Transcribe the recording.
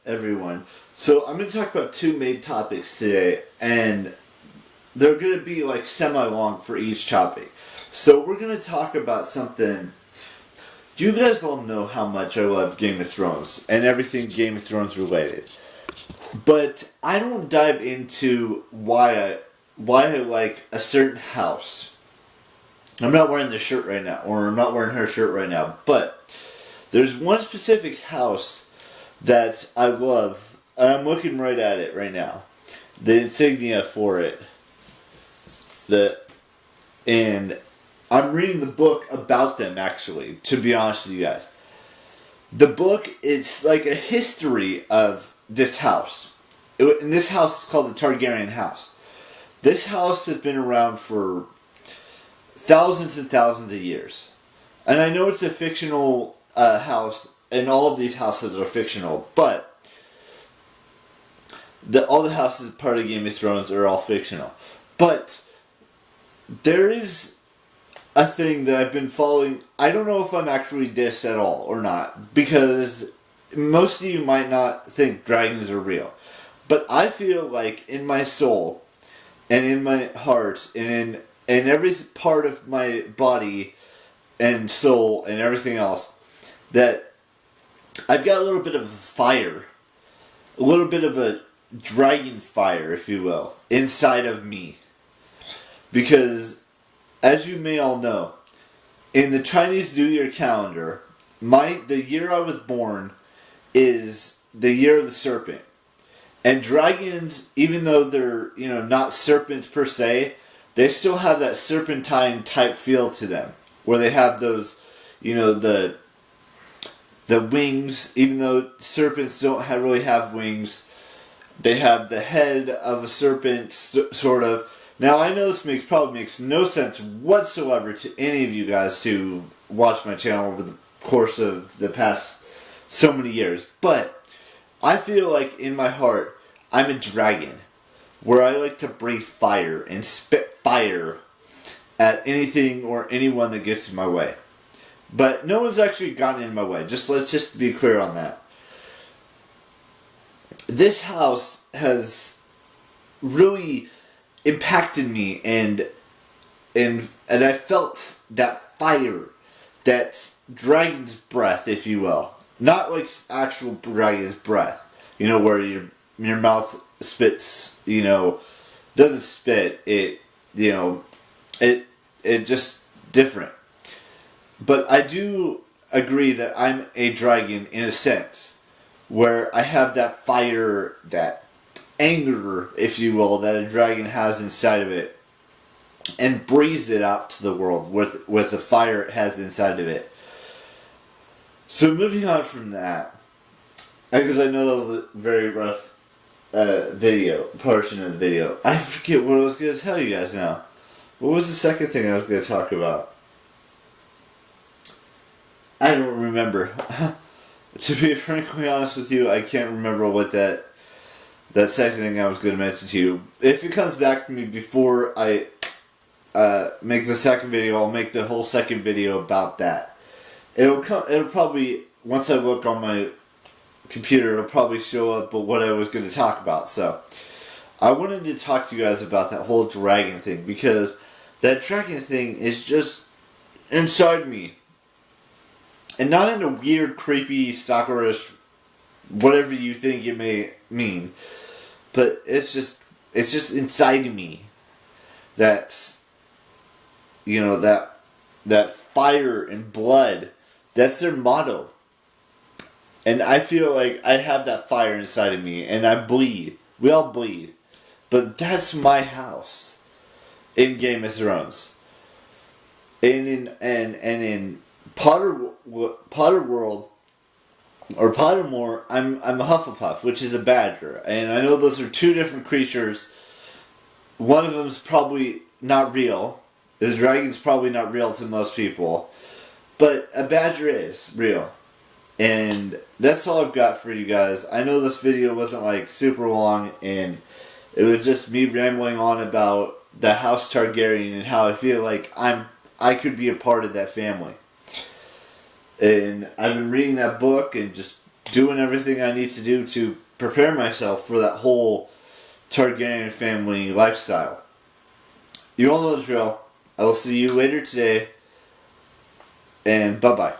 everyone. So I'm going to talk about two main topics today, and they're going to be like semi-long for each topic. So we're going to talk about something. Do you guys all know how much I love Game of Thrones and everything Game of Thrones related? But I don't dive into why I like a certain house. I'm not wearing this shirt right now, or I'm not wearing her shirt right now, but there's one specific house that I love, and I'm looking right at it right now. The insignia for it. And I'm reading the book about them, actually, to be honest with you guys. The book, it's like a history of this house. And this house is called the Targaryen house. This house has been around for thousands and thousands of years. And I know it's a fictional house, and all of these houses are fictional, but all the houses part of Game of Thrones are all fictional. But there is a thing that I've been following. I don't know if I'm actually this at all or not, because most of you might not think dragons are real. But I feel like in my soul, and in my heart, and in every part of my body and soul and everything else, that I've got a little bit of a fire, a little bit of a dragon fire, if you will, inside of me. Because, as you may all know, in the Chinese New Year calendar, the year I was born is the year of the serpent. And dragons, even though they're, not serpents per se, they still have that serpentine type feel to them. Where they have those, the wings, even though serpents don't really have wings. They have the head of a serpent, sort of. Now, I know this probably makes no sense whatsoever to any of you guys who watched my channel over the course of the past so many years. But I feel like in my heart, I'm a dragon. Where I like to breathe fire and spit fire at anything or anyone that gets in my way. But no one's actually gotten in my way. Let's just be clear on that. This house has really impacted me, and I felt that fire, that dragon's breath, if you will. Not like actual dragon's breath. Where your mouth spits, doesn't spit, it just different. But I do agree that I'm a dragon in a sense, where I have that fire, that anger, if you will, that a dragon has inside of it, and breathes it out to the world with the fire it has inside of it. So moving on from that, because I know that was a very rough portion of the video. I forget what I was going to tell you guys now. What was the second thing I was going to talk about? I don't remember. To be frankly honest with you, I can't remember what that second thing I was going to mention to you. If it comes back to me before I make the second video, I'll make the whole second video about that. It'll probably, once I look on my computer, it'll probably show up what I was going to talk about. So I wanted to talk to you guys about that whole dragon thing, because that dragon thing is just inside me. And not in a weird, creepy, stalkerish, whatever you think it may mean, but it's just inside me. That's, that fire and blood. That's their motto. And I feel like I have that fire inside of me, and I bleed. We all bleed. But that's my house in Game of Thrones. And in Potter World, or Pottermore, I'm a Hufflepuff, which is a badger. And I know those are two different creatures. One of them's probably not real. The dragon's probably not real to most people. But a badger is real. And that's all I've got for you guys. I know this video wasn't like super long, and it was just me rambling on about the House Targaryen and how I feel like I could be a part of that family. And I've been reading that book and just doing everything I need to do to prepare myself for that whole Targaryen family lifestyle. You all know the drill. I will see you later today, and bye-bye.